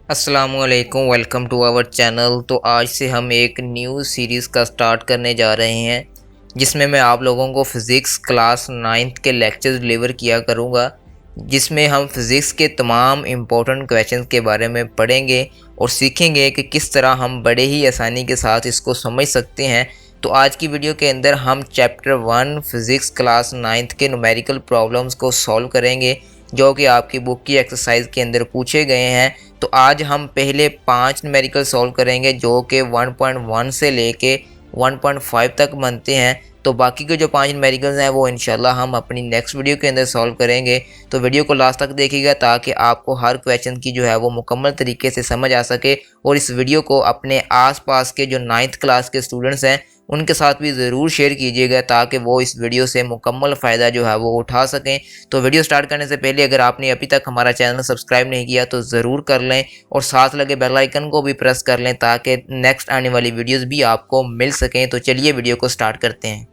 अस्सलामुअलैकुम, welcome to our channel. तो आज से हम एक न्यू सीरीज़ का स्टार्ट करने जा रहे हैं जिसमें मैं आप लोगों को फ़िज़िक्स क्लास 9th के लेक्चर्स डिलीवर किया करूंगा, जिसमें हम फ़िज़िक्स के तमाम इम्पोर्टेंट क्वेश्चंस के बारे में पढ़ेंगे और सीखेंगे कि किस तरह हम बड़े ही आसानी के साथ इसको समझ सकते हैं। तो आज की वीडियो के अंदर हम चैप्टर 1 फ़िज़िक्स क्लास 9th के न्यूमेरिकल प्रॉब्लम्स को सॉल्व करेंगे जो कि आपकी बुक की एक्सरसाइज के अंदर पूछे गए हैं। तो आज हम पहले 5 न्यूमेरिकल सॉल्व करेंगे जो कि 1.1 से लेके 1.5 तक बनते हैं। तो बाकी के जो 5 न्यूमेरिकल्स हैं वो इंशाल्लाह हम अपनी नेक्स्ट वीडियो के अंदर सॉल्व करेंगे। तो वीडियो को लास्ट तक देखिएगा ताकि आपको हर क्वेश्चन की जो है वो मुकम्मल तरीके से समझ आ सके, और इस वीडियो को अपने आसपास के जो 9th क्लास के स्टूडेंट्स हैं उनके साथ भी ज़रूर शेयर कीजिएगा ताकि वो इस वीडियो से मुकम्मल फ़ायदा जो है वो उठा सकें। तो वीडियो स्टार्ट करने से पहले अगर आपने अभी तक हमारा चैनल सब्सक्राइब नहीं किया तो ज़रूर कर लें और साथ लगे बेल आइकन को भी प्रेस कर लें ताकि नेक्स्ट आने वाली वीडियोस भी आपको मिल सकें। तो चलिए वीडियो को स्टार्ट करते हैं।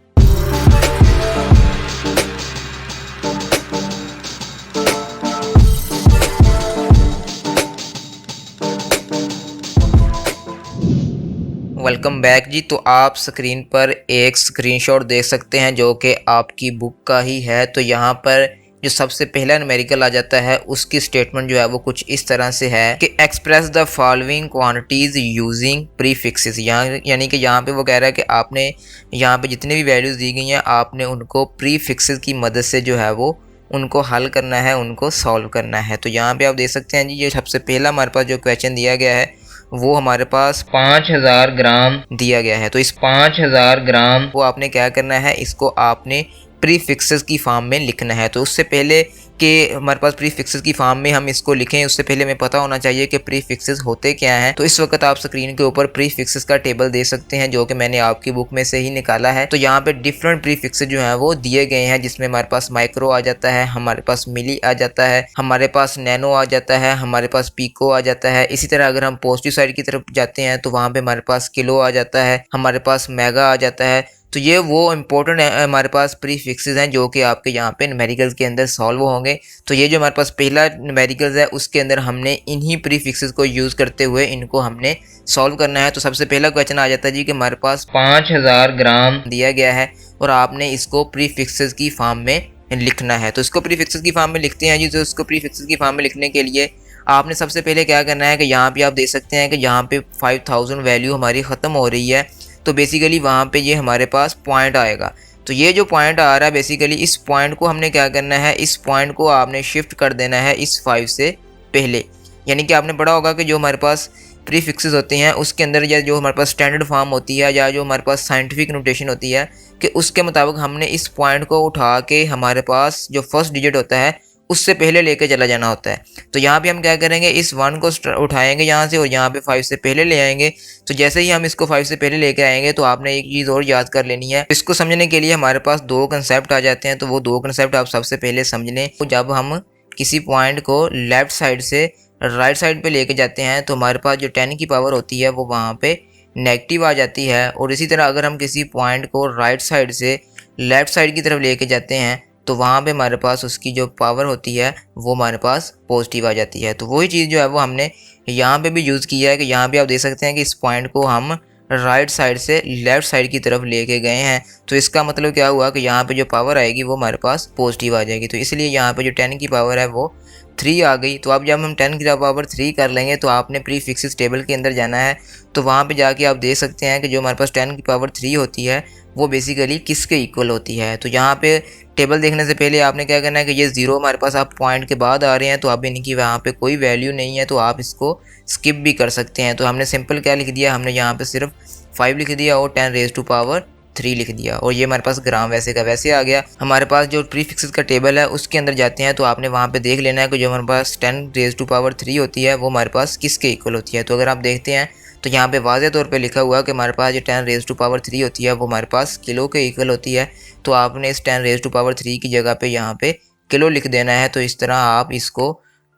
वेलकम बैक जी। तो आप स्क्रीन पर एक स्क्रीनशॉट देख सकते हैं जो कि आपकी बुक का ही है। तो यहाँ पर जो सबसे पहला न्यूमेरिकल आ जाता है उसकी स्टेटमेंट जो है वो कुछ इस तरह से है कि express the following quantities using prefixes. यानी कि यहाँ पे वो कह रहा है कि आपने यहाँ पे जितनी भी वैल्यूज़ दी गई हैं आपने उनको प्रीफिक्सेस की मदद से जो है वो उनको हल करना है, उनको सॉल्व करना है। तो यहाँ पे आप देख सकते हैं जी, ये सबसे पहला हमारे पास जो क्वेश्चन दिया गया है वो हमारे पास 5000 ग्राम दिया गया है। तो इस 5000 ग्राम को आपने क्या करना है, इसको आपने प्रीफिक्सेस की फॉर्म में लिखना है। तो उससे पहले कि हमारे पास प्रीफिक्सेस की फॉर्म में हम इसको लिखें उससे पहले हमें पता होना चाहिए कि प्रीफिक्सेस होते क्या हैं। तो इस वक्त आप स्क्रीन के ऊपर प्रीफिक्सेस का टेबल दे सकते हैं जो कि मैंने आपकी बुक में से ही निकाला है। तो यहाँ पे डिफरेंट प्रीफिक्सेस जो हैं वो दिए गए हैं, जिसमें हमारे पास माइक्रो आ जाता है, हमारे पास मिली आ जाता है, हमारे पास नैनो आ जाता है, हमारे पास पिको आ जाता है। इसी तरह अगर हम पॉजिटिव साइड की तरफ जाते हैं तो वहाँ पे हमारे पास किलो आ जाता है, हमारे पास मेगा आ जाता है। तो ये वो इम्पोर्टेंट हमारे पास प्रीफिक्सेस हैं जो कि आपके यहाँ पे न्यूमेरिकल्स के अंदर सॉल्व होंगे। तो ये जो हमारे पास पहला न्यूमेरिकल्स है उसके अंदर हमने इन्हीं प्रीफिक्सेस को यूज़ करते हुए इनको हमने सॉल्व करना है। तो सबसे पहला क्वेश्चन आ जाता है जी कि हमारे पास 5000 ग्राम दिया गया है और आपने इसको प्रीफिक्सेस की फॉर्म में लिखना है। तो इसको प्रीफिक्सेस की फॉर्म में लिखते हैं जी। तो इसको प्रीफिक्सेस की फॉर्म में लिखने के लिए आपने सबसे पहले क्या करना है कि यहाँ पे आप देख सकते हैं कि यहाँ पे 5000 वैल्यू हमारी ख़त्म हो रही है। तो बेसिकली वहाँ पे ये हमारे पास पॉइंट आएगा। तो ये जो पॉइंट आ रहा है बेसिकली इस पॉइंट को हमने क्या करना है, इस पॉइंट को आपने शिफ्ट कर देना है इस 5 से पहले। यानी कि आपने पढ़ा होगा कि जो हमारे पास प्रीफिक्सेस होते हैं उसके अंदर या जो हमारे पास स्टैंडर्ड फॉर्म होती है या जो हमारे पास साइंटिफिक नोटेशन होती है कि उसके मुताबिक हमने इस पॉइंट को उठा के हमारे पास जो फर्स्ट डिजिट होता है उससे पहले लेके चला जाना होता है। तो यहाँ पे हम क्या करेंगे, इस 1 को उठाएंगे यहाँ से और यहाँ पे 5 से पहले ले आएंगे। तो जैसे ही हम इसको 5 से पहले लेके आएंगे तो आपने एक चीज़ और याद कर लेनी है। इसको समझने के लिए हमारे पास 2 कंसेप्ट आ जाते हैं। तो वो 2 कंसेप्ट आप सबसे पहले समझ लें। तो जब हम किसी पॉइंट को लेफ़्ट साइड से राइट साइड पर लेके जाते हैं तो हमारे पास जो 10 की पावर होती है वो वहाँ पर नेगेटिव आ जाती है, और इसी तरह अगर हम किसी पॉइंट को राइट साइड से लेफ़्ट साइड की तरफ लेके जाते हैं तो वहाँ पे हमारे पास उसकी जो पावर होती है वो हमारे पास पॉजिटिव आ जाती है। तो वही चीज़ जो है वो हमने यहाँ पे भी यूज़ किया है कि यहाँ पे आप देख सकते हैं कि इस पॉइंट को हम राइट साइड से लेफ़्ट साइड की तरफ लेके गए हैं। तो इसका मतलब क्या हुआ कि यहाँ पे जो पावर आएगी वो हमारे पास पॉजिटिव आ जाएगी। तो इसलिए यहाँ पे जो 10 की पावर है वो 3 आ गई। तो अब जब हम 10 की पावर 3 कर लेंगे तो आपने प्रीफिक्सेस टेबल के अंदर जाना है। तो वहाँ पे जाके आप देख सकते हैं कि जो हमारे पास 10 की पावर 3 होती है वो बेसिकली किसके इक्वल होती है। तो यहाँ पे टेबल देखने से पहले आपने क्या करना है कि ये 0 हमारे पास आप पॉइंट के बाद आ रहे हैं तो अब इनकी वहाँ पे कोई वैल्यू नहीं है, तो आप इसको स्किप भी कर सकते हैं। तो हमने सिंपल क्या लिख दिया, हमने यहाँ पे सिर्फ 5 लिख दिया और 10 रेज़ टू पावर 3 लिख दिया, और ये हमारे पास ग्राम वैसे का वैसे आ गया। हमारे पास जो प्रीफिक्सेस का टेबल है उसके अंदर जाते हैं तो आपने वहाँ पे देख लेना है कि जो हमारे पास 10 रेज़ टू पावर 3 होती है वो हमारे पास किसके इक्वल होती है। तो अगर आप देखते हैं तो यहाँ पे वाज़े तौर पे लिखा हुआ है कि हमारे पास जो 10 रेज़ टू पावर 3 होती है वो हमारे पास किलो के इक्वल होती है। तो आपने इस 10 रेज़ टू पावर 3 की जगह पे यहाँ पे किलो लिख देना है। तो इस तरह आप इसको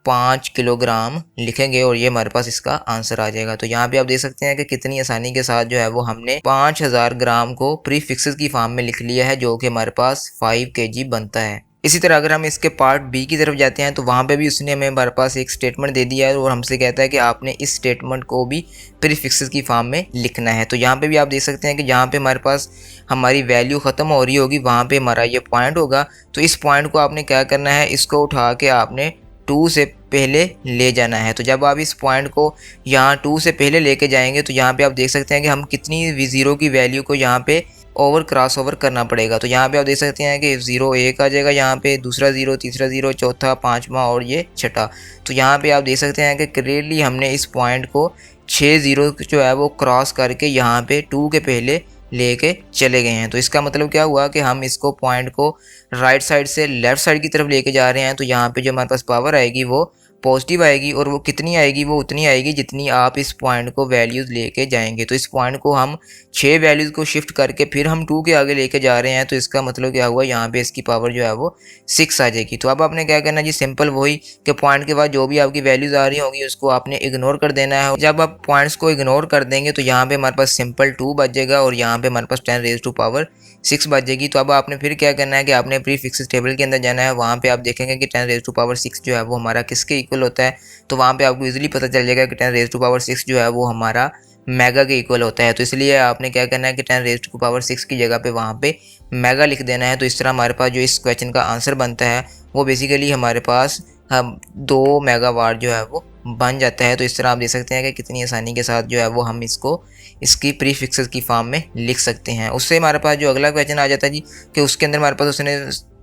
5 किलोग्राम लिखेंगे और ये हमारे पास इसका आंसर आ जाएगा। तो यहाँ पे आप देख सकते हैं कि कितनी आसानी के साथ जो है वो हमने 5000 ग्राम को प्रीफिक्सेस की फॉर्म में लिख लिया है जो कि हमारे पास 5 kg बनता है। इसी तरह अगर हम इसके पार्ट बी की तरफ जाते हैं तो वहाँ पे भी उसने हमें हमारे पास एक स्टेटमेंट दे दिया है और हमसे कहता है कि आपने इस स्टेटमेंट को भी प्रीफिक्सेस की फॉर्म में लिखना है। तो यहाँ पे भी आप देख सकते हैं कि जहाँ पे हमारे पास हमारी वैल्यू ख़त्म हो रही होगी वहाँ पे हमारा ये पॉइंट होगा। तो इस पॉइंट को आपने क्या करना है, इसको उठा के आपने 2 से पहले ले जाना है। तो जब आप इस पॉइंट को यहाँ 2 से पहले लेके जाएंगे तो यहाँ पे आप देख सकते हैं कि हम कितनी ज़ीरो की वैल्यू को यहाँ पे क्रॉस ओवर करना पड़ेगा। तो यहाँ पे आप देख सकते हैं कि 0 1 आ जाएगा, यहाँ पे दूसरा 0, तीसरा 0, चौथा, पाँचवा और ये छठा। तो यहाँ पे आप देख सकते हैं कि क्लियरली हमने इस पॉइंट को 6 0 जो है वो क्रॉस करके यहाँ पे 2 के पहले लेके चले गए हैं। तो इसका मतलब क्या हुआ कि हम इसको पॉइंट को राइट साइड से लेफ़्ट साइड की तरफ लेके जा रहे हैं। तो यहाँ पे जो हमारे पास पावर आएगी वो पॉजिटिव आएगी और वो कितनी आएगी, वो उतनी आएगी जितनी आप इस पॉइंट को वैल्यूज़ लेके जाएंगे। तो इस पॉइंट को हम 6 वैल्यूज़ को शिफ्ट करके फिर हम 2 के आगे लेके जा रहे हैं। तो इसका मतलब क्या हुआ, यहाँ पे इसकी पावर जो है वो 6 आ जाएगी। तो अब आपने क्या करना जी, सिंपल वही कि पॉइंट के बाद जो भी आपकी वैल्यूज़ आ रही होंगी उसको आपने इग्नोर कर देना है। जब आप पॉइंट्स को इग्नोर कर देंगे तो यहाँ पे हमारे पास सिंपल 2 बच जाएगा और यहाँ पे हमारे पास 10 रेज़ टू पावर 6 बच जाएगी। तो अब आपने फिर क्या करना है कि आपने प्रीफिक्सेस टेबल के अंदर जाना है। वहाँ पे आप देखेंगे कि 10 रेज़ टू पावर 6 जो है वो हमारा किसके इक्वल होता है। तो वहाँ पे आपको इजीली पता चल जाएगा कि 10 रेज़ टू पावर 6 जो है वो हमारा मेगा के इक्वल होता है। तो इसलिए आपने क्या करना है कि 10 रेज़ टू पावर 6 की जगह पे वहाँ पे मेगा लिख देना है। तो इस तरह हमारे पास जो इस क्वेश्चन का आंसर बनता है वो बेसिकली हमारे पास 2 मेगावाट जो है वो बन जाता है। तो इस तरह आप देख सकते हैं कि कितनी आसानी के साथ जो है वो हम इसकी प्रीफिक्सेस की फॉर्म में लिख सकते हैं। उससे हमारे पास जो अगला क्वेश्चन आ जाता है जी कि उसके अंदर हमारे पास उसने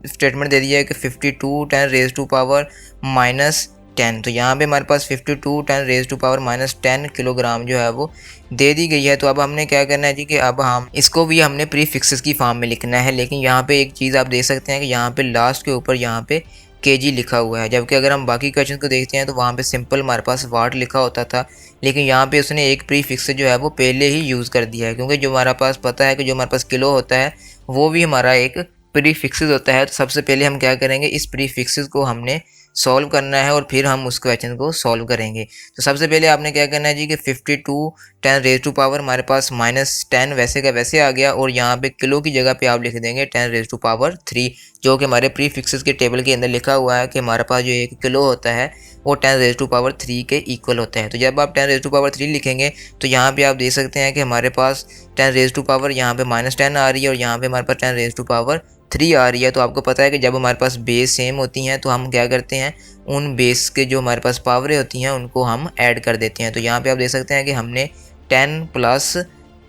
स्टेटमेंट दे दिया है कि 52 10 रेज़ टू पावर -10। तो यहाँ पे हमारे पास 52 10 रेज़ टू पावर -10 किलोग्राम जो है वो दे दी गई है। तो अब हमने क्या करना है जी कि अब हम इसको भी हमने प्रीफिक्सेस की फॉर्म में लिखना है। लेकिन यहाँ पे एक चीज़ आप देख सकते हैं कि यहाँ पे लास्ट के ऊपर यहाँ पे केजी लिखा हुआ है, जबकि अगर हम बाकी क्वेश्चन को देखते हैं तो वहाँ पे सिंपल हमारे पास वाट लिखा होता था। लेकिन यहाँ पे उसने एक प्रीफिक्स जो है वो पहले ही यूज़ कर दिया है, क्योंकि जो हमारा पास पता है कि जो हमारे पास किलो होता है वो भी हमारा एक प्रीफिक्सेस होता है। तो सबसे पहले हम क्या करेंगे, इस प्रीफिक्सेस को हमने सॉल्व करना है और फिर हम उस क्वेश्चन को सॉल्व करेंगे। तो सबसे पहले आपने क्या करना है जी कि 52 10 रेज़ टू पावर हमारे पास -10 वैसे का वैसे आ गया और यहाँ पे किलो की जगह पे आप लिख देंगे 10 रेज़ टू पावर 3, जो कि हमारे प्रीफिक्सेस के टेबल के अंदर लिखा हुआ है कि हमारे पास जो 1 किलो होता है वो 10 रेज़ टू पावर 3 के इक्वल होता है। तो जब आप 10 रेज़ टू पावर 3 लिखेंगे तो यहाँ पे आप देख सकते हैं कि हमारे पास 10 रेज़ टू पावर यहाँ पे -10 आ रही है और यहाँ पे हमारे पास 10 रेज़ टू पावर 3 आ रही है। तो आपको पता है कि जब हमारे पास बेस सेम होती हैं तो हम क्या करते हैं, उन बेस के जो हमारे पास पावरें होती हैं उनको हम ऐड कर देते हैं। तो यहाँ पे आप देख सकते हैं कि हमने 10 +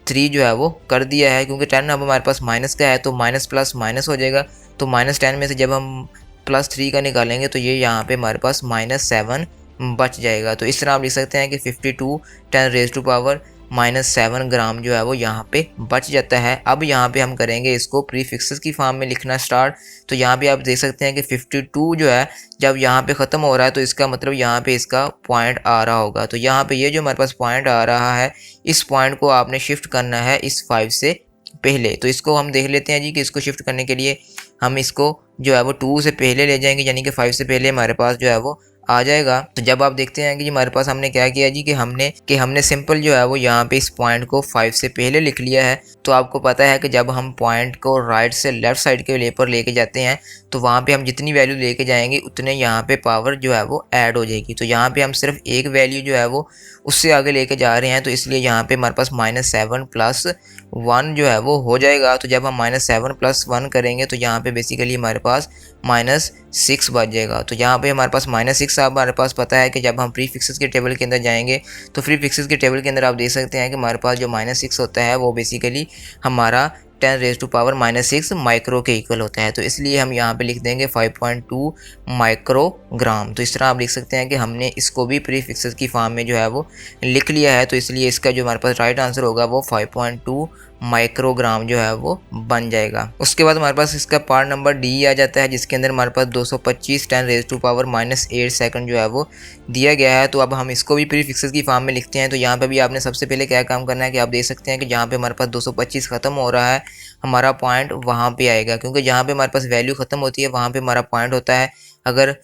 3 जो है वो कर दिया है, क्योंकि 10 अब हमारे पास माइनस का है तो माइनस प्लस माइनस हो जाएगा। तो -10 में से जब हम +3 का निकालेंगे तो ये यहाँ पे हमारे पास -7 बच जाएगा। तो इस तरह आप लिख सकते हैं कि 52 10 रेज़ टू पावर -7 ग्राम जो है वो यहाँ पे बच जाता है। अब यहाँ पे हम करेंगे इसको प्रीफिक्सेस की फॉर्म में लिखना स्टार्ट। तो यहाँ पे आप देख सकते हैं कि 52 जो है जब यहाँ पे ख़त्म हो रहा है तो इसका मतलब यहाँ पे इसका पॉइंट आ रहा होगा। तो यहाँ पे ये जो हमारे पास पॉइंट आ रहा है, इस पॉइंट को आपने शिफ्ट करना है इस 5 से पहले। तो इसको हम देख लेते हैं जी कि इसको शिफ्ट करने के लिए हम इसको जो है वो 2 से पहले ले जाएंगे, यानी कि 5 से पहले हमारे पास जो है वो आ जाएगा। तो जब आप देखते हैं कि हमारे पास हमने क्या किया जी कि हमने सिंपल जो है वो यहाँ पे इस पॉइंट को 5 से पहले लिख लिया है। तो आपको पता है कि जब हम पॉइंट को राइट से लेफ़्ट साइड के लेपर लेके जाते हैं तो वहाँ पे हम जितनी वैल्यू लेके जाएंगे उतने यहाँ पे पावर जो है वो ऐड हो जाएगी। तो यहाँ पे हम सिर्फ एक वैल्यू जो है वो उससे आगे लेके जा रहे हैं, तो इसलिए यहाँ पे हमारे पास -7 + 1 जो है वो हो जाएगा। तो जब हम -7 + 1 करेंगे तो यहाँ पे बेसिकली हमारे पास -6 बच जाएगा। तो यहाँ पे हमारे पास -6 हमारे पास पता है कि जब हम प्रीफिक्सेस के टेबल के अंदर जाएंगे तो प्रीफिक्सेस के टेबल के अंदर आप देख सकते हैं कि हमारे पास जो -6 होता है वो बेसिकली हमारा 10 रेज़ टू पावर -6 माइक्रो के इक्वल होता है। तो इसलिए हम यहाँ पे लिख देंगे 5.2 माइक्रोग्राम। तो इस तरह आप लिख सकते हैं कि हमने इसको भी प्रीफिक्सेस की फॉर्म में जो है वो लिख लिया है। तो इसलिए इसका जो हमारे पास राइट आंसर होगा वो 5.2 माइक्रोग्राम जो है वो बन जाएगा। उसके बाद हमारे पास इसका पार्ट नंबर डी आ जाता है, जिसके अंदर हमारे पास 225 10 रेज़ टू पावर -8 सेकंड जो है वो दिया गया है। तो अब हम इसको भी प्रीफिक्सेस की फॉर्म में लिखते हैं। तो यहाँ पे भी आपने सबसे पहले क्या काम करना है कि आप देख सकते हैं कि जहाँ पे हमारे पास 225 ख़त्म हो रहा है हमारा पॉइंट वहाँ पे आएगा, क्योंकि जहाँ पे हमारे पास वैल्यू ख़त्म होती है वहाँ पे हमारा पॉइंट होता है। अगर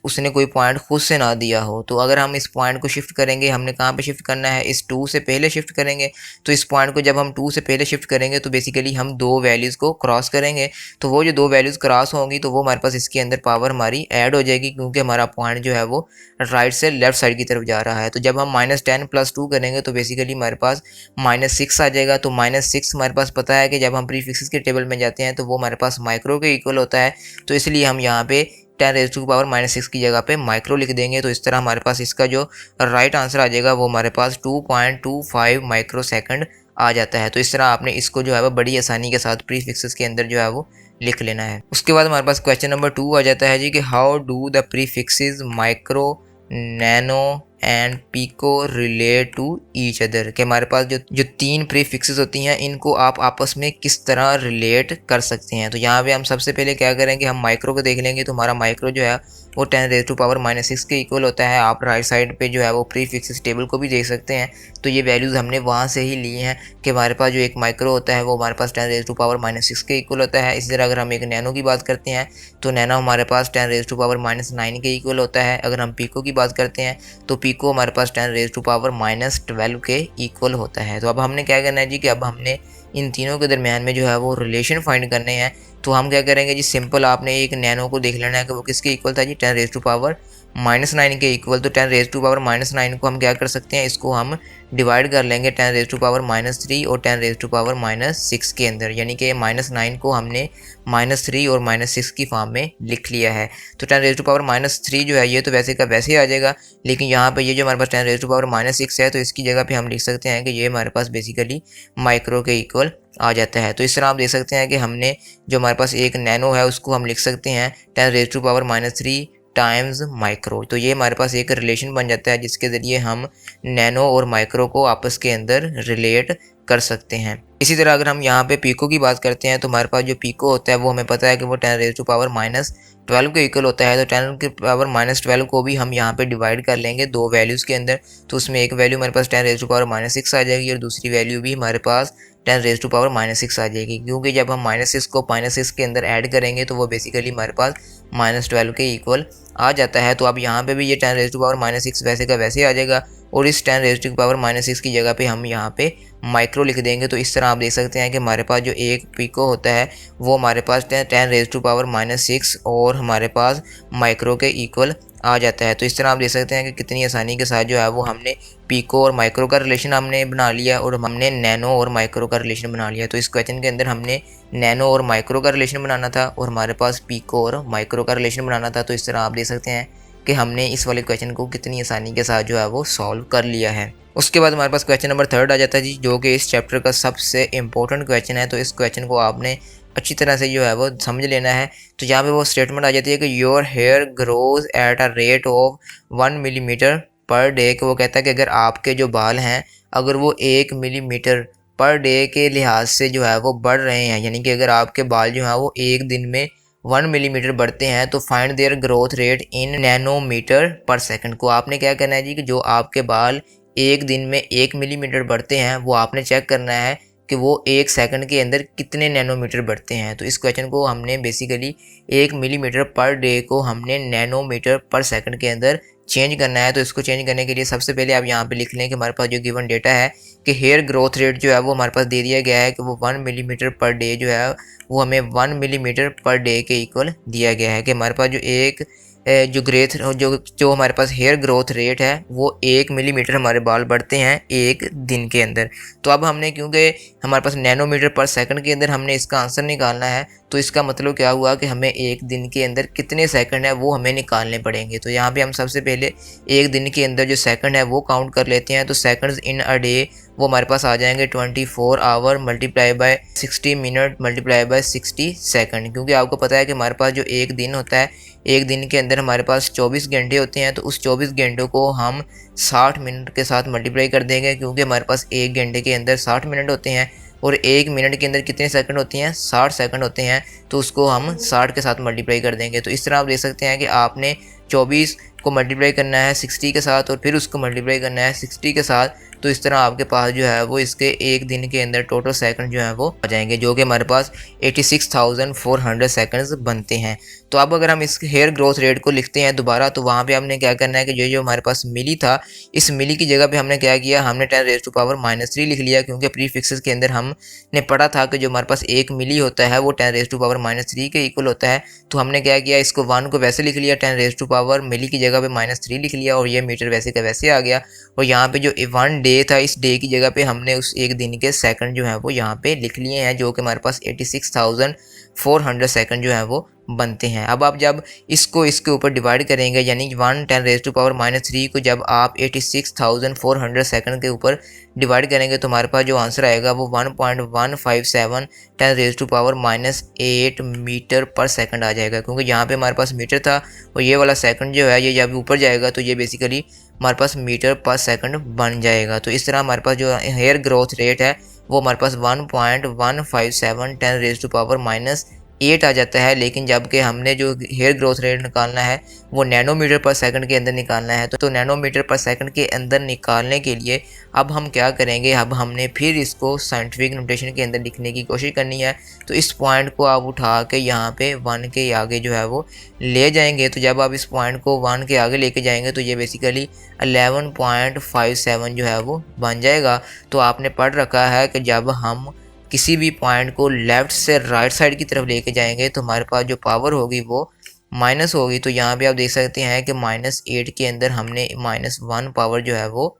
उसने कोई पॉइंट खुद से ना दिया हो। तो अगर हम इस पॉइंट को शिफ्ट करेंगे, हमने कहाँ पे शिफ्ट करना है, इस 2 से पहले शिफ्ट करेंगे। तो इस पॉइंट को जब हम 2 से पहले शिफ्ट करेंगे तो बेसिकली हम 2 वैल्यूज़ को क्रॉस करेंगे। तो वो जो 2 वैल्यूज़ क्रॉस होंगी तो वो हमारे पास इसके अंदर पावर हमारी ऐड हो जाएगी, क्योंकि हमारा पॉइंट जो है वो राइट से लेफ्ट साइड की तरफ जा रहा है। तो जब हम -10 + 2 करेंगे तो बेसिकली हमारे पास -6 आ जाएगा। तो -6 हमारे पास पता है कि जब हम प्रीफिक्सेस के टेबल में जाते हैं तो वो हमारे पास माइक्रो के इक्वल होता है। तो इसलिए हम यहाँ पे 10⁻⁻6 की जगह पे माइक्रो लिख देंगे। तो इस तरह हमारे पास इसका जो राइट आंसर आ जाएगा वो हमारे पास 2.25 माइक्रो सेकंड आ जाता है। तो इस तरह आपने इसको जो है वो बड़ी आसानी के साथ प्रीफिक्सेस के अंदर जो है वो लिख लेना है। उसके बाद हमारे पास क्वेश्चन नंबर 2 आ जाता है जी कि how do the prefixes micro, nano and pico relate to each other, कि हमारे पास जो 3 प्रीफिक्सेस होती हैं इनको आप आपस में किस तरह रिलेट कर सकते हैं। तो यहाँ पे हम सबसे पहले क्या करेंगे, हम माइक्रो को देख लेंगे। तो हमारा माइक्रो जो है वो 10⁻⁻6 के इक्वल होता है। आप राइट साइड पे जो है वो प्रीफिक्सेस टेबल को भी देख सकते हैं। तो ये वैल्यूज़ हमने वहाँ से ही ली हैं कि हमारे पास जो एक माइक्रो होता है वो हमारे पास 10⁻⁻6 के इक्वल होता है। इसी तरह अगर हम एक नैनो की बात करते हैं तो नैनो हमारे पास 10⁻⁻9 के इक्वल होता है। अगर हम पिको की बात करते हैं तो पिको हमारे पास 10⁻⁻12 के इक्वल होता है। तो अब हमने क्या करना है जी कि अब हमने इन तीनों के दरमियान में जो है वो रिलेशन फाइंड करने हैं। तो हम क्या करेंगे जी, सिंपल आपने एक नैनो को देख लेना है कि वो किसके इक्वल था जी, 10⁻⁻9 के इक्वल। तो 10⁻⁻9 को हम क्या कर सकते हैं, इसको हम डिवाइड कर लेंगे 10⁻3 और 10⁻6 के अंदर, यानी कि -9 को हमने -3 और -6 की फॉर्म में लिख लिया है। तो 10⁻3 जो है ये तो वैसे का वैसे आ जाएगा, लेकिन यहाँ पे ये जो हमारे पास 10⁻6 है तो इसकी जगह पे हम लिख सकते हैं कि ये हमारे पास बेसिकली माइक्रो के इक्वल आ जाता है। तो इस तरह आप देख सकते हैं कि हमने जो हमारे पास एक नैनो है उसको हम लिख सकते हैं 10⁻3 टाइम्स माइक्रो। तो ये हमारे पास एक रिलेशन बन जाता है जिसके ज़रिए हम नैनो और माइक्रो को आपस के अंदर रिलेट कर सकते हैं। इसी तरह अगर हम यहाँ पे पिको की बात करते हैं तो हमारे पास जो पिको होता है वो हमें पता है कि वो 10⁻⁻12 के इक्वल होता है। तो 10⁻12 को भी हम यहाँ पे डिवाइड कर लेंगे 2 वैल्यूज़ के अंदर। तो उसमें एक वैल्यू हमारे पास 10⁻6 आ जाएगी और दूसरी वैल्यू भी हमारे पास 10⁻6 आ जाएगी, क्योंकि जब हम -6 को -6 के अंदर ऐड करेंगे तो वो बेसिकली हमारे पास -12 के इक्वल आ जाता है। तो अब यहाँ पे भी ये 10⁻6 वैसे का वैसे आ जाएगा और इस 10⁻6 की जगह पे हम यहाँ पे माइक्रो लिख देंगे। तो इस तरह आप देख सकते हैं कि हमारे पास जो एक पिको होता है वो हमारे पास 10⁻6 और हमारे पास माइक्रो के इक्वल आ जाता है। तो इस तरह आप देख सकते हैं कि कितनी आसानी के साथ जो है वो हमने पिको और माइक्रो का रिलेशन हमने बना लिया और हमने नैनो और माइक्रो का रिलेशन बना लिया। तो इस क्वेश्चन के अंदर हमने नैनो और माइक्रो का रिलेशन बनाना था और हमारे पास पिको और माइक्रो का रिलेशन बनाना था। तो इस तरह आप देख सकते हैं कि हमने इस वाले क्वेश्चन को कितनी आसानी के साथ जो है वो सॉल्व कर लिया है। उसके बाद हमारे पास क्वेश्चन नंबर 3 आ जाता है जी, जो कि इस चैप्टर का सबसे इम्पोर्टेंट क्वेश्चन है। तो इस क्वेश्चन को आपने अच्छी तरह से जो है वो समझ लेना है। तो यहाँ पे वो स्टेटमेंट आ जाती है कि your hair grows at a rate of 1 millimetre per day. कि वो कहता है कि अगर आपके जो बाल हैं अगर वो 1 मिलीमीटर पर डे के लिहाज से जो है वो बढ़ रहे हैं, यानी कि अगर आपके बाल जो है वो एक दिन में 1 मिलीमीटर बढ़ते हैं तो find their growth rate in nanometre per second. को आपने क्या करना है जी कि जो आपके बाल एक दिन में 1 मिलीमीटर बढ़ते हैं वो आपने चेक करना है कि वो 1 सेकंड के अंदर कितने नैनोमीटर बढ़ते हैं। तो इस क्वेश्चन को हमने बेसिकली 1 मिलीमीटर पर डे को हमने नैनोमीटर पर सेकंड के अंदर चेंज करना है। तो इसको चेंज करने के लिए सबसे पहले आप यहाँ पे लिख लें कि हमारे पास जो गिवन डेटा है कि हेयर ग्रोथ रेट जो है वो हमारे पास दे दिया गया है कि वो 1 मिलीमीटर पर डे जो है वो हमें 1 मिलीमीटर पर डे के इक्वल दिया गया है। कि हमारे पास जो एक जो हमारे पास हेयर ग्रोथ रेट है वो 1 मिलीमीटर हमारे बाल बढ़ते हैं एक दिन के अंदर। तो अब हमने क्योंकि हमारे पास नैनोमीटर पर सेकंड के अंदर हमने इसका आंसर निकालना है, तो इसका मतलब क्या हुआ कि हमें एक दिन के अंदर कितने सेकंड है वो हमें निकालने पड़ेंगे। तो यहाँ पे हम सबसे पहले एक दिन के अंदर जो सेकंड है वो काउंट कर लेते हैं। तो सेकंड्स इन अ डे वो हमारे पास आ जाएंगे 24 hour multiply by 60 minute multiply by 60 second. क्योंकि आपको पता है कि हमारे पास जो एक दिन होता है एक दिन के अंदर हमारे पास 24 घंटे होते हैं। तो उस 24 घंटों को हम 60 मिनट के साथ मल्टीप्लाई कर देंगे, क्योंकि हमारे पास एक घंटे के अंदर 60 मिनट होते हैं और एक मिनट के अंदर कितने सेकंड होते हैं 60 सेकंड होते हैं। तो उसको हम 60 के साथ मल्टीप्लाई कर देंगे। तो इस तरह आप देख सकते हैं कि आपने 24 को मल्टीप्लाई करना है 60 के साथ और फिर उसको मल्टीप्लाई करना है 60 के साथ। तो इस तरह आपके पास जो है वो इसके एक दिन के अंदर टोटल सेकंड जो है वो आ जाएंगे, जो कि हमारे पास 86,400 सेकंड्स बनते हैं। तो अब अगर हम इस हेयर ग्रोथ रेट को लिखते हैं दोबारा, तो वहाँ पे हमने क्या करना है कि जो हमारे पास मिली था, इस मिली की जगह पे हमने क्या किया, हमने 10⁻³ लिख लिया, क्योंकि प्रीफिक्सेस के अंदर हमने पढ़ा था कि जो हमारे पास 1 मिली होता है वो 10⁻³ के इक्वल होता है। तो हमने क्या किया, इसको 1 को वैसे लिख लिया, 10⁻³ मिली की जगह पे -3 लिख लिया और ये मीटर वैसे का वैसे आ गया। और यहाँ पे जो 1 डे था, इस डे की जगह पे हमने उस एक दिन के सेकंड जो है वो यहाँ पे लिख लिए हैं, जो कि हमारे पास 86,400 सेकंड जो है वो बनते हैं। अब आप जब इसको इसके ऊपर डिवाइड करेंगे, यानी 1 10⁻³ को जब आप 86,400 सेकंड के ऊपर डिवाइड करेंगे, तो हमारे पास जो आंसर आएगा वो 1.157 10⁻⁸ मीटर पर सेकंड आ जाएगा। क्योंकि यहाँ पे हमारे पास मीटर था और ये वाला सेकंड जो है ये जब ऊपर जाएगा तो ये बेसिकली हमारे पास मीटर पर सेकंड बन जाएगा। तो इस तरह हमारे पास जो हेयर ग्रोथ रेट है वो हमारे पास 1.157 10⁻⁸ आ जाता है। लेकिन जबकि हमने जो हेयर ग्रोथ रेट निकालना है वो नैनोमीटर पर सेकंड के अंदर निकालना है, तो नैनोमीटर पर सेकंड के अंदर निकालने के लिए अब हम क्या करेंगे, अब हमने फिर इसको साइंटिफिक नोटेशन के अंदर लिखने की कोशिश करनी है। तो इस पॉइंट को आप उठा के यहाँ पे 1 के आगे जो है वो ले जाएंगे। तो जब आप इस पॉइंट को 1 के आगे लेके जाएंगे तो ये बेसिकली 11.57 जो है वो बन जाएगा। तो आपने पढ़ रखा है कि जब हम किसी भी पॉइंट को लेफ़्ट से राइट साइड की तरफ लेके जाएंगे तो हमारे पास जो पावर होगी वो माइनस होगी। तो यहाँ पे आप देख सकते हैं कि -8 के अंदर हमने -1 पावर जो है वो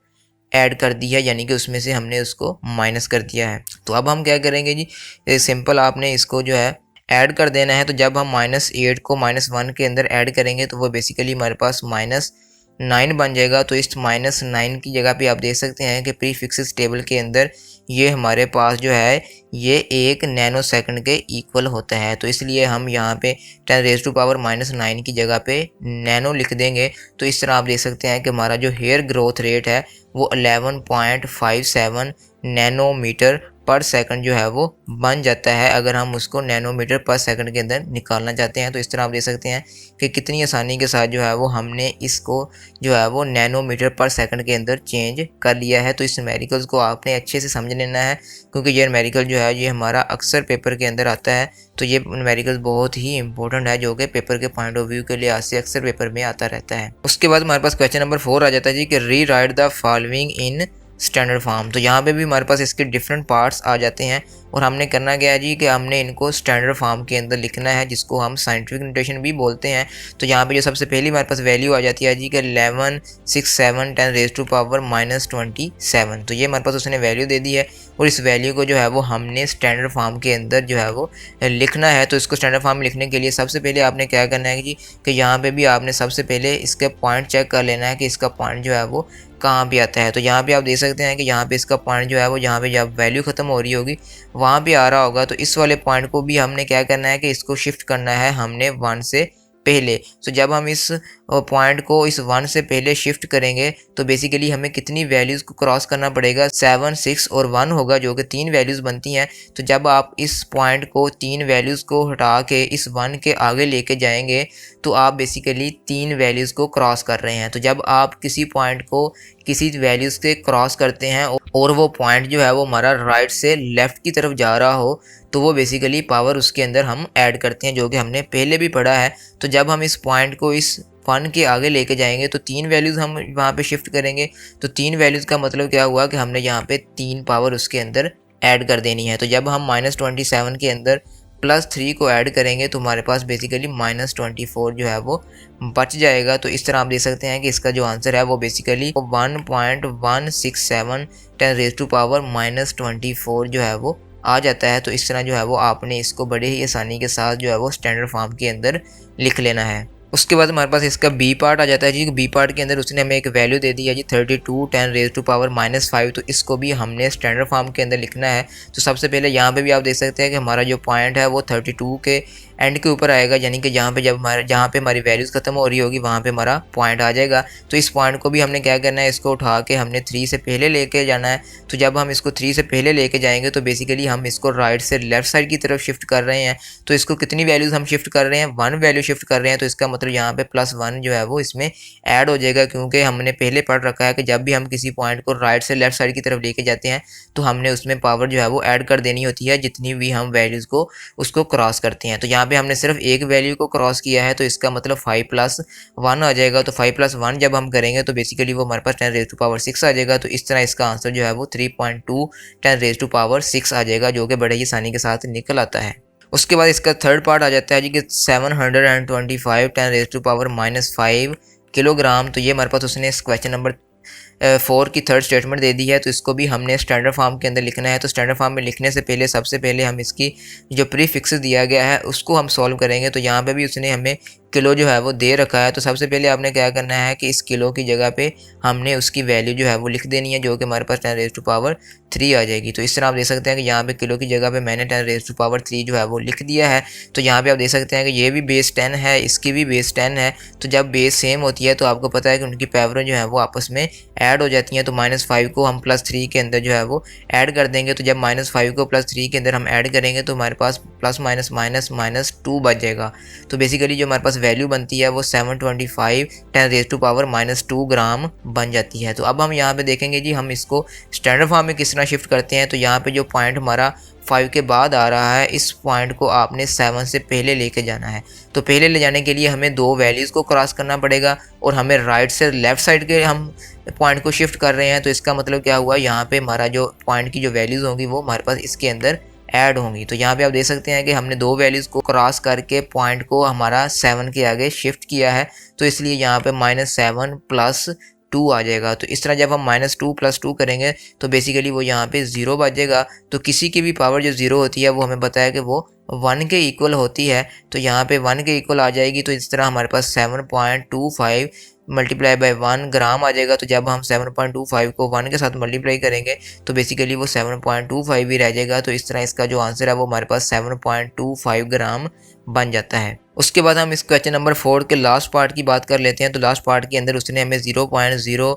ऐड कर दी है, यानी कि उसमें से हमने उसको माइनस कर दिया है। तो अब हम क्या करेंगे जी, सिंपल आपने इसको जो है ऐड कर देना है। तो जब हम -8 को -1 के अंदर ऐड करेंगे तो वो बेसिकली हमारे पास -9 बन जाएगा। तो इस -9 की जगह पे आप देख सकते हैं कि प्रीफिक्सेस टेबल के अंदर ये हमारे पास जो है ये 1 नैनो सेकंड के इक्वल होता है। तो इसलिए हम यहाँ पे 10⁻⁻9 की जगह पे नैनो लिख देंगे। तो इस तरह आप देख सकते हैं कि हमारा जो हेयर ग्रोथ रेट है वो 11.57 नैनोमीटर पर सेकंड जो है वो बन जाता है, अगर हम उसको नैनोमीटर पर सेकंड के अंदर निकालना चाहते हैं। तो इस तरह आप देख सकते हैं कि कितनी आसानी के साथ जो है वो हमने इसको जो है वो नैनोमीटर पर सेकंड के अंदर चेंज कर लिया है। तो इस न्यूमेरिकल्स को आपने अच्छे से समझ लेना है, क्योंकि ये न्यूमेरिकल जो है ये हमारा अक्सर पेपर के अंदर आता है। तो ये न्यूमेरिकल्स बहुत ही इंपॉर्टेंट है, जो कि पेपर के पॉइंट ऑफ व्यू के लिए आज से अक्सर पेपर में आता रहता है। उसके बाद हमारे पास क्वेश्चन नंबर 4 आ जाता है जी कि री right the following in standard form. तो यहाँ पे भी हमारे पास इसके डिफरेंट पार्ट्स आ जाते हैं और हमने करना क्या है जी कि हमने इनको स्टैंडर्ड फॉर्म के अंदर लिखना है, जिसको हम साइंटिफिक नोटेशन भी बोलते हैं। तो यहाँ पे जो सबसे पहली हमारे पास वैल्यू आ जाती है जी कि 1167 10⁻⁻27। तो ये हमारे पास उसने वैल्यू दे दी है और इस वैल्यू को जो है वो हमने स्टैंडर्ड फॉर्म के अंदर जो है वो लिखना है। तो इसको स्टैंडर्ड फॉर्म में लिखने के लिए सबसे पहले आपने क्या करना है जी कि यहाँ पे भी आपने सबसे पहले इसके पॉइंट चेक कर लेना है कि इसका पॉइंट जो है वो कहाँ पे आता है। तो यहाँ पे आप देख सकते हैं कि यहाँ पे इसका पॉइंट जो है वो यहाँ पे जब वैल्यू ख़त्म हो रही होगी वहाँ पे आ रहा होगा। तो इस वाले पॉइंट को भी हमने क्या करना है कि इसको शिफ्ट करना है हमने 1 से पहले। तो जब हम इस पॉइंट को इस 1 से पहले शिफ्ट करेंगे तो बेसिकली हमें कितनी वैल्यूज़ को क्रॉस करना पड़ेगा, 7, 6 और 1 होगा, जो कि 3 वैल्यूज़ बनती हैं। तो जब आप इस पॉइंट को 3 वैल्यूज़ को हटा के इस 1 के आगे लेके जाएंगे तो आप बेसिकली 3 वैल्यूज़ को क्रॉस कर रहे हैं। तो जब आप किसी पॉइंट को किसी वैल्यूज़ से क्रॉस करते हैं और वो पॉइंट जो है वो हमारा राइट से लेफ़्ट की तरफ जा रहा हो तो वो बेसिकली पावर उसके अंदर हम ऐड करते हैं, जो कि हमने पहले भी पढ़ा है। तो जब हम इस पॉइंट को इस 1 के आगे लेके जाएंगे तो 3 वैल्यूज़ हम वहाँ पे शिफ्ट करेंगे। तो 3 वैल्यूज़ का मतलब क्या हुआ कि हमने यहाँ पे 3 पावर उसके अंदर ऐड कर देनी है। तो जब हम -27 के अंदर +3 को ऐड करेंगे तो हमारे पास बेसिकली -24 जो है वो बच जाएगा। तो इस तरह आप देख सकते हैं कि इसका जो आंसर है वो बेसिकली 1.167 10⁻⁻24 जो है वो आ जाता है। तो इस तरह जो है वो आपने इसको बड़े ही आसानी के साथ जो है वो स्टैंडर्ड फॉर्म के अंदर लिख लेना है। उसके बाद हमारे पास इसका बी पार्ट आ जाता है जी। बी पार्ट के अंदर उसने हमें एक वैल्यू दे दी है जी 32 10⁻⁻5। तो इसको भी हमने स्टैंडर्ड फॉर्म के अंदर लिखना है। तो सबसे पहले यहाँ पे भी आप देख सकते हैं कि हमारा जो पॉइंट है वो 32 के एंड के ऊपर आएगा, यानी कि जहाँ पे हमारी वैल्यूज़ खत्म हो रही होगी वहाँ पे हमारा पॉइंट आ जाएगा। तो इस पॉइंट को भी हमने क्या करना है, इसको उठा के हमने 3 से पहले लेके जाना है। तो जब हम इसको 3 से पहले लेके जाएंगे तो बेसिकली हम इसको राइट से लेफ्ट साइड की तरफ शिफ्ट कर रहे हैं। तो इसको कितनी वैल्यूज़ हम शिफ्ट कर रहे हैं, 1 वैल्यू शिफ्ट कर रहे हैं। तो इसका मतलब यहाँ पे +1 जो है वो इसमें ऐड हो जाएगा, क्योंकि हमने पहले पढ़ रखा है कि जब भी हम किसी पॉइंट को राइट से लेफ्ट साइड की तरफ लेके जाते हैं तो हमने उसमें पावर जो है वो ऐड कर देनी होती है जितनी भी हम वैल्यूज़ को उसको क्रॉस करते हैं। तो यहाँ पे हमने सिर्फ एक वैल्यू को क्रॉस किया है, तो इसका मतलब 5 + 1 आ जाएगा। तो 5 + 1 जब हम करेंगे तो बेसिकली वो हमारे पास 10⁻6 आ जाएगा। तो इस तरह इसका आंसर जो है वो 3.2 10⁻6 आ जाएगा, जो कि बड़े ही आसानी के साथ निकल आता है। उसके बाद इसका थर्ड पार्ट आ जाता है जी कि 725 10⁻5 किलोग्राम। तो ये हमारे पास उसने इस क्वेश्चन नंबर 4 की थर्ड स्टेटमेंट दे दी है। तो इसको भी हमने स्टैंडर्ड फॉर्म के अंदर लिखना है। तो स्टैंडर्ड फॉर्म में लिखने से पहले सबसे पहले हम इसकी जो प्रीफिक्स दिया गया है उसको हम सॉल्व करेंगे। तो यहाँ पे भी उसने हमें किलो जो है वो दे रखा है। तो सबसे पहले आपने क्या करना है कि इस किलो की जगह पे हमने उसकी वैल्यू जो है वो लिख देनी है, जो कि हमारे पास 10⁻3 आ जाएगी। तो इस तरह आप देख सकते हैं कि यहाँ पे किलो की जगह पे मैंने 10⁻3 जो है वो लिख दिया है। तो यहाँ पे आप देख सकते हैं कि ये भी बेस 10 है, इसकी भी बेस 10 है। तो जब बेस सेम होती है तो आपको पता है कि उनकी पावर जो है वो आपस में ऐड हो जाती हैं। तो -5 को हम +3 के अंदर जो है वो ऐड कर देंगे। तो जब -5 को +3 के अंदर हम ऐड करेंगे तो हमारे पास ±2 बच जाएगा। तो बेसिकली जो हमारे पास वैल्यू बनती है वो 725 10⁻2 ग्राम बन जाती है। तो अब हम यहाँ पे देखेंगे जी हम इसको स्टैंडर्ड फॉर्म में किस तरह शिफ्ट करते हैं। तो यहाँ पे जो पॉइंट हमारा 5 के बाद आ रहा है, इस पॉइंट को आपने 7 से पहले लेके जाना है। तो पहले ले जाने के लिए हमें 2 वैल्यूज़ को क्रॉस करना पड़ेगा और हमें राइट से लेफ़्ट साइड के हम पॉइंट को शिफ्ट कर रहे हैं। तो इसका मतलब क्या हुआ, यहाँ पे हमारा जो पॉइंट की जो वैल्यूज़ होंगी वो हमारे पास इसके अंदर ऐड होंगी। तो यहाँ पे आप देख सकते हैं कि हमने 2 वैल्यूज़ को क्रॉस करके पॉइंट को हमारा 7 के आगे शिफ्ट किया है। तो इसलिए यहाँ पे -7 + 2 आ जाएगा। तो इस तरह जब हम -2 + 2 करेंगे तो बेसिकली वो यहाँ पे 0 बचेगा। तो किसी की भी पावर जो 0 होती है वो हमें बताया कि वो 1 के इक्वल होती है। तो यहाँ पे 1 के इक्वल आ जाएगी। तो इस तरह हमारे पास 7.25 × 1 ग्राम आ जाएगा। तो जब हम 7.25 को 1 के साथ मल्टीप्लाई करेंगे तो बेसिकली वो 7.25 ही रह जाएगा। तो इस तरह इसका जो आंसर है वो हमारे पास 7.25 ग्राम बन जाता है। उसके बाद हम इस क्वेश्चन नंबर 4 के लास्ट पार्ट की बात कर लेते हैं। तो लास्ट पार्ट के अंदर उसने हमें 0.02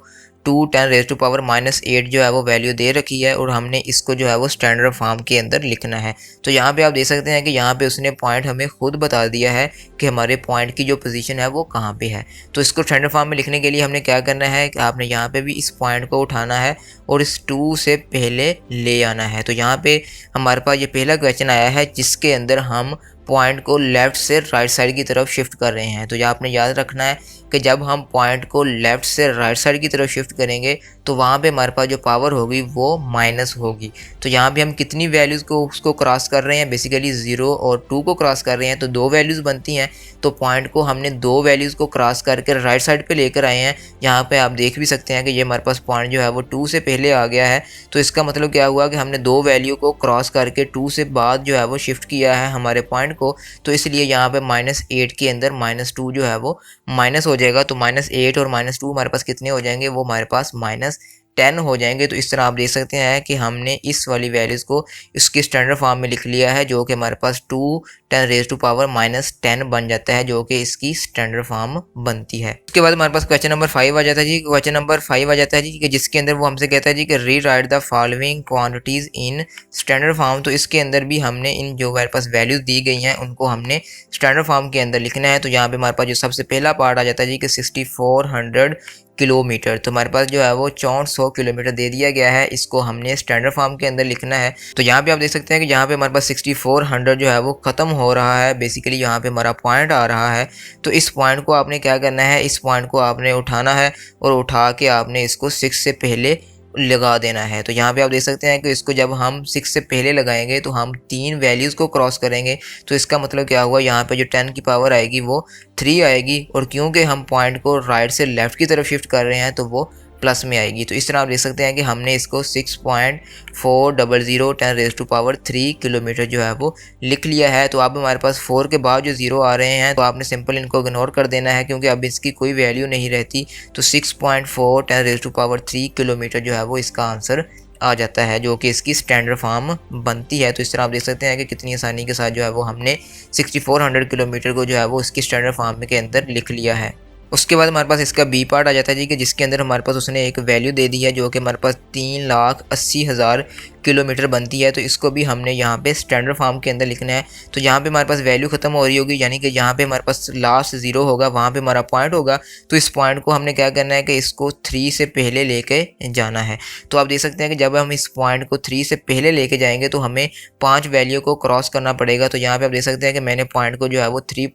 10⁻8 जो है वो वैल्यू दे रखी है और हमने इसको जो है वो स्टैंडर्ड फॉर्म के अंदर लिखना है। तो यहाँ पे आप देख सकते हैं कि यहाँ पे उसने पॉइंट हमें खुद बता दिया है कि हमारे पॉइंट की जो पोजीशन है वो कहाँ पे है। तो इसको स्टैंडर्ड फॉर्म में लिखने के लिए हमने क्या करना है कि आपने यहाँ पे भी इस पॉइंट को उठाना है और इस 2 से पहले ले आना है। तो यहाँ पे हमारे पास ये पहला क्वेश्चन आया है जिसके अंदर हम पॉइंट को लेफ़्ट से राइट साइड की तरफ शिफ्ट कर रहे हैं। तो ये आपने याद रखना है कि जब हम पॉइंट को लेफ़्ट से राइट साइड की तरफ शिफ्ट करेंगे तो वहाँ पे हमारे पास जो पावर होगी वो माइनस होगी। तो यहाँ पे हम कितनी वैल्यूज़ को उसको क्रॉस कर रहे हैं, बेसिकली 0 और 2 को क्रॉस कर रहे हैं। तो 2 वैल्यूज़ बनती हैं। तो पॉइंट को हमने 2 वैल्यूज़ को क्रॉस करके राइट साइड पे लेकर आए हैं। यहाँ पे आप देख भी सकते हैं कि ये हमारे पास पॉइंट जो है वो 2 से पहले आ गया है। तो इसका मतलब क्या हुआ कि हमने 2 वैल्यू को क्रॉस करके 2 से बाद जो है वो शिफ्ट किया है हमारे पॉइंट को। तो इसलिए यहाँ पे -8 के अंदर -2 जो है वो माइनस हो जाएगा। तो -8 और -2 हमारे पास कितने हो जाएंगे, वो हमारे पास -10 हो जाएंगे। तो इस तरह आप देख सकते हैं कि हमने इस वाली वैल्यूज़ को इसकी स्टैंडर्ड फॉर्म में लिख लिया है, जो कि हमारे पास 2 10⁻10 बन जाता है, जो कि इसकी स्टैंडर्ड फॉर्म बनती है। उसके बाद हमारे पास क्वेश्चन नंबर 5 आ जाता है जी। क्वेश्चन नंबर 5 आ जाता है जी कि जिसके अंदर वो हमसे कहता है जी कि री right the following quantities in standard form. तो इसके अंदर भी हमने इन जो हमारे पास वैल्यूज़ दी गई हैं उनको हमने स्टैंडर्ड फॉर्म के अंदर लिखना है। तो यहाँ पे हमारे पास जो सबसे पहला पार्ट आ जाता है जी कि 6400 किलोमीटर। तो हमारे पास जो है वो 6400 किलोमीटर दे दिया गया है। इसको हमने स्टैंडर्ड फॉर्म के अंदर लिखना है। तो यहाँ पे आप देख सकते हैं कि यहाँ पे हमारे पास 6400 जो है वो ख़त्म हो रहा है। बेसिकली यहाँ पे हमारा पॉइंट आ रहा है। तो इस पॉइंट को आपने क्या करना है, इस पॉइंट को आपने उठाना है और उठा के आपने इसको 6 से पहले लगा देना है। तो यहाँ पे आप देख सकते हैं कि इसको जब हम 6 से पहले लगाएंगे तो हम 3 वैल्यूज़ को क्रॉस करेंगे। तो इसका मतलब क्या हुआ, यहाँ पे जो 10 की पावर आएगी वो 3 आएगी और क्योंकि हम पॉइंट को राइट से लेफ़्ट की तरफ शिफ्ट कर रहे हैं तो वो प्लस में आएगी। तो इस तरह आप देख सकते हैं कि हमने इसको 6.400 10⁻³ किलोमीटर जो है वो लिख लिया है। तो अब हमारे पास 4 के बाद जो ज़ीरो आ रहे हैं तो आपने सिंपल इनको इग्नोर कर देना है, क्योंकि अब इसकी कोई वैल्यू नहीं रहती। तो 6.4 10⁻³ किलोमीटर जो है वो इसका आंसर आ जाता है, जो कि इसकी स्टैंडर्ड फॉर्म बनती है। तो इस तरह आप देख सकते हैं कि कितनी आसानी के साथ जो है वो हमने 6400 किलोमीटर को जो है वो इसकी स्टैंडर्ड फॉर्म के अंदर लिख लिया है। उसके बाद हमारे पास इसका बी पार्ट आ जाता है जी, कि जिसके अंदर हमारे पास उसने एक वैल्यू दे दी है जो कि हमारे पास 3,80,000 किलोमीटर बनती है। तो इसको भी हमने यहाँ पे स्टैंडर्ड फॉर्म के अंदर लिखना है। तो यहाँ पे हमारे पास वैल्यू खत्म हो रही होगी, यानी कि यहाँ पे हमारे पास लास्ट ज़ीरो होगा, वहाँ पे हमारा पॉइंट होगा। तो इस पॉइंट को हमने क्या करना है कि इसको 3 से पहले लेके जाना है। तो आप देख सकते हैं कि जब हम इस पॉइंट को 3 से पहले लेके जाएंगे तो हमें 5 वैल्यू को क्रॉस करना पड़ेगा। तो यहाँ पे आप देख सकते हैं कि मैंने पॉइंट को जो है वो 3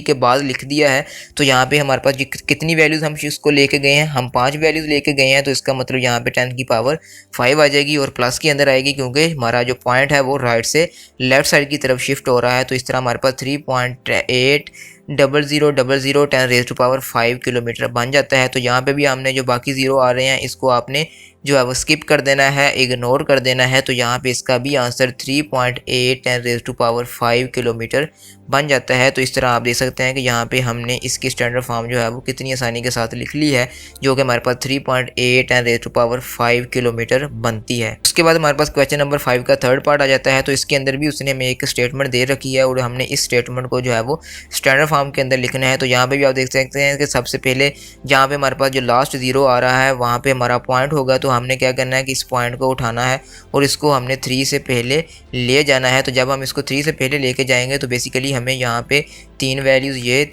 के बाद लिख दिया है। तो यहाँ पे हमारे पास कितनी वैल्यूज़ हम इसको लेके गए हैं, हम 5 वैल्यूज़ लेके गए हैं। तो इसका मतलब यहाँ पे 10⁵ आ जाएगी और प्लस के अंदर आएगी, क्योंकि हमारा जो पॉइंट है वो राइट से लेफ्ट साइड की तरफ शिफ्ट हो रहा है। तो इस तरह हमारे पास 3.80000 10⁻5 किलोमीटर बन जाता है। तो यहाँ पे भी हमने जो बाकी ज़ीरो आ रहे हैं इसको आपने जो है वो स्किप कर देना है, इग्नोर कर देना है। तो यहाँ पे इसका भी आंसर 3.8 10⁻5 किलोमीटर बन जाता है। तो इस तरह आप देख सकते हैं कि यहाँ पे हमने इसकी स्टैंडर्ड फॉर्म जो है वो कितनी आसानी के साथ लिख ली है, जो कि हमारे पास 3.8 10⁻5 किलोमीटर बनती है। उसके बाद हमारे पास क्वेश्चन नंबर 5 का थर्ड पार्ट आ जाता है। तो इसके अंदर भी उसने हमें एक स्टेटमेंट दे रखी है और हमने इस स्टेटमेंट को जो है वो स्टैंडर्ड फॉर्म के अंदर लिखना है। तो यहाँ पे भी आप देख सकते हैं कि सबसे पहले जहाँ पे हमारे पास जो लास्ट ज़ीरो आ रहा है वहाँ पे हमारा पॉइंट होगा। तो हमने क्या करना है कि इस पॉइंट को उठाना है और इसको हमने 3 से पहले ले जाना है। तो जब हम इसको 3 से पहले लेके जाएंगे तो बेसिकली हमें यहाँ पे 3 वैल्यूज़ ये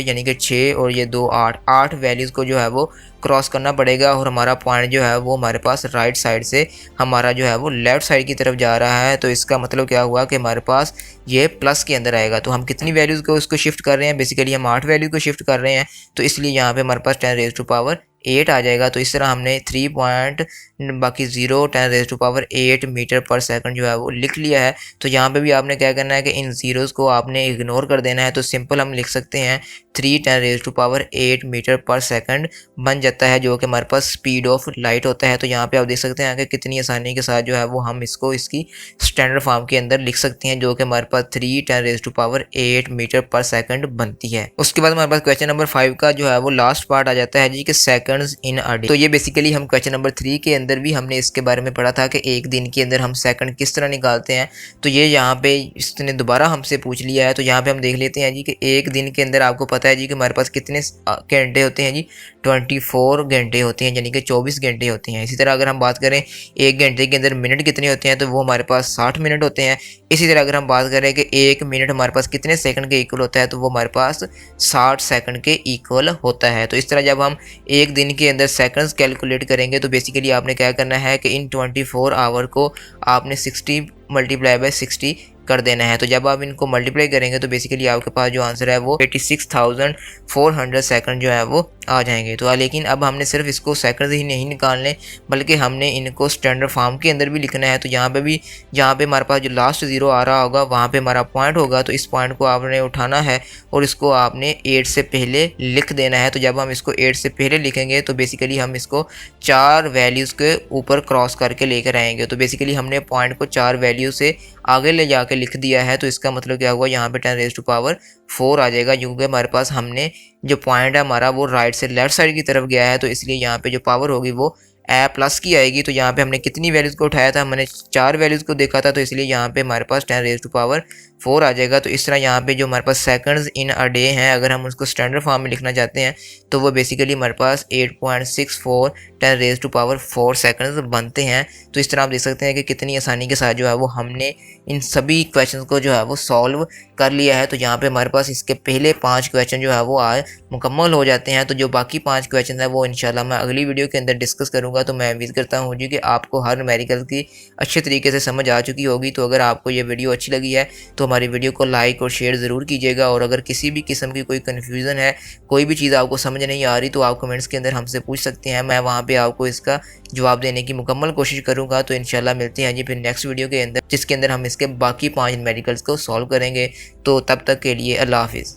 यानी कि 6 और ये 2 8 वैल्यूज़ को जो है वो क्रॉस करना पड़ेगा। और हमारा पॉइंट जो है वो हमारे पास राइट साइड से हमारा जो है वो लेफ़्ट साइड की तरफ जा रहा है। तो इसका मतलब क्या हुआ कि हमारे पास ये प्लस के अंदर आएगा। तो हम कितनी वैल्यूज़ को उसको शिफ्ट कर रहे हैं, बेसिकली हम 8 वैल्यू को शिफ्ट कर रहे हैं। तो इसलिए यहाँ पे हमारे पास 10⁻8 आ जाएगा। तो इस तरह हमने 3 पॉइंट बाकी 0 10⁻8 मीटर पर सेकंड जो है वो लिख लिया है। तो यहाँ पे भी आपने क्या करना है कि इन ज़ीरोज़ को आपने इग्नोर कर देना है। तो सिंपल हम लिख सकते हैं 3 10⁻8 मीटर पर सेकंड बन जाता है, जो कि हमारे पास स्पीड ऑफ लाइट होता है। तो यहाँ पे आप देख सकते हैं कि कितनी आसानी के साथ जो है वो हम इसको इसकी स्टैंडर्ड फॉर्म के अंदर लिख सकते हैं, जो कि हमारे पास 3 10⁻8 मीटर पर सेकंड बनती है। उसके बाद हमारे पास क्वेश्चन नंबर 5 का जो है वो लास्ट पार्ट आ जाता है जी, कि सेकंड्स इन अ डे। तो ये बेसिकली हम क्वेश्चन नंबर 3 के अंदर भी हमने इसके बारे में पढ़ा था कि एक दिन के अंदर हम सेकंड किस तरह निकालते हैं। तो ये यहाँ पे इसने दोबारा हमसे पूछ लिया है। तो यहाँ पे हम देख लेते हैं जी कि एक दिन के अंदर आपको पता है जी कि हमारे पास कितने घंटे होते हैं जी, 24 घंटे होते हैं, यानी कि 24 घंटे होते हैं। इसी तरह अगर हम बात करें एक घंटे के अंदर मिनट कितने होते हैं, तो वो हमारे पास 60 मिनट होते हैं। इसी तरह अगर हम बात करें कि एक मिनट हमारे पास कितने सेकंड के इक्वल होता है, तो वो हमारे पास 60 सेकंड के इक्वल होता है। तो इस तरह जब हम एक दिन के अंदर सेकंड्स कैलकुलेट करेंगे तो बेसिकली आपने क्या करना है कि इन 24 आवर को आपने 60 × 60 कर देना है। तो जब आप इनको मल्टीप्लाई करेंगे तो बेसिकली आपके पास जो आंसर है वो 86,400 सेकंड जो है वो आ जाएंगे। तो लेकिन अब हमने सिर्फ इसको सेकंड ही नहीं निकालने, बल्कि हमने इनको स्टैंडर्ड फॉर्म के अंदर भी लिखना है। तो यहाँ पे भी जहाँ पे हमारे पास जो लास्ट ज़ीरो आ रहा होगा वहाँ पे हमारा पॉइंट होगा। तो इस पॉइंट को आपने उठाना है और इसको आपने 8 से पहले लिख देना है। तो जब हम इसको 8 से पहले लिखेंगे तो बेसिकली हम इसको 4 वैल्यूज़ के ऊपर क्रॉस करके लेकर आएंगे। तो बेसिकली हमने पॉइंट को 4 वैल्यू से आगे ले जाके लिख दिया है। तो इसका मतलब क्या हुआ, यहाँ पे 10⁻4 आ जाएगा, क्योंकि हमारे पास हमने जो पॉइंट है हमारा वो राइट से लेफ्ट साइड की तरफ गया है। तो इसलिए यहाँ पे जो पावर होगी वो प्लस की आएगी। तो यहाँ पे हमने कितनी वैल्यूज़ को उठाया था, हमने 4 वैल्यूज़ को देखा था। तो इसलिए यहाँ पे हमारे पास 10⁻4 आ जाएगा। तो इस तरह यहाँ पे जो हमारे पास सेकंड्स इन अ डे हैं, अगर हम उसको स्टैंडर्ड फॉर्म में लिखना चाहते हैं तो वो बेसिकली हमारे पास 8.64 10⁻4 सेकंड्स बनते हैं। तो इस तरह आप देख सकते हैं कि कितनी आसानी के साथ जो है वो हमने इन सभी क्वेश्चन को जो है वो सॉल्व कर लिया है। तो यहाँ पे हमारे पास इसके पहले 5 क्वेश्चन जो है वो आज मुकम्मल हो जाते हैं। तो जो बाकी 5 क्वेश्चन है वो इंशाल्लाह मैं अगली वीडियो के अंदर डिस्कस करूँगा। तो मैं उम्मीद करता हूँ जी कि आपको हर न्यूमेरिकल की अच्छे तरीके से समझ आ चुकी होगी। तो अगर आपको ये वीडियो अच्छी लगी है तो हमारी वीडियो को लाइक और शेयर ज़रूर कीजिएगा। और अगर किसी भी किस्म की कोई कन्फ्यूज़न है, कोई भी चीज़ आपको समझ नहीं आ रही, तो आप कमेंट्स के अंदर हमसे पूछ सकते हैं। मैं वहाँ पे आपको इसका जवाब देने की मुकम्मल कोशिश करूँगा। तो इंशाल्लाह मिलते हैं जी फिर नेक्स्ट वीडियो के अंदर, जिसके अंदर हम इसके बाकी 5 न्यूमेरिकल्स को सॉल्व करेंगे। तो तब तक के लिए अल्लाह हाफिज़।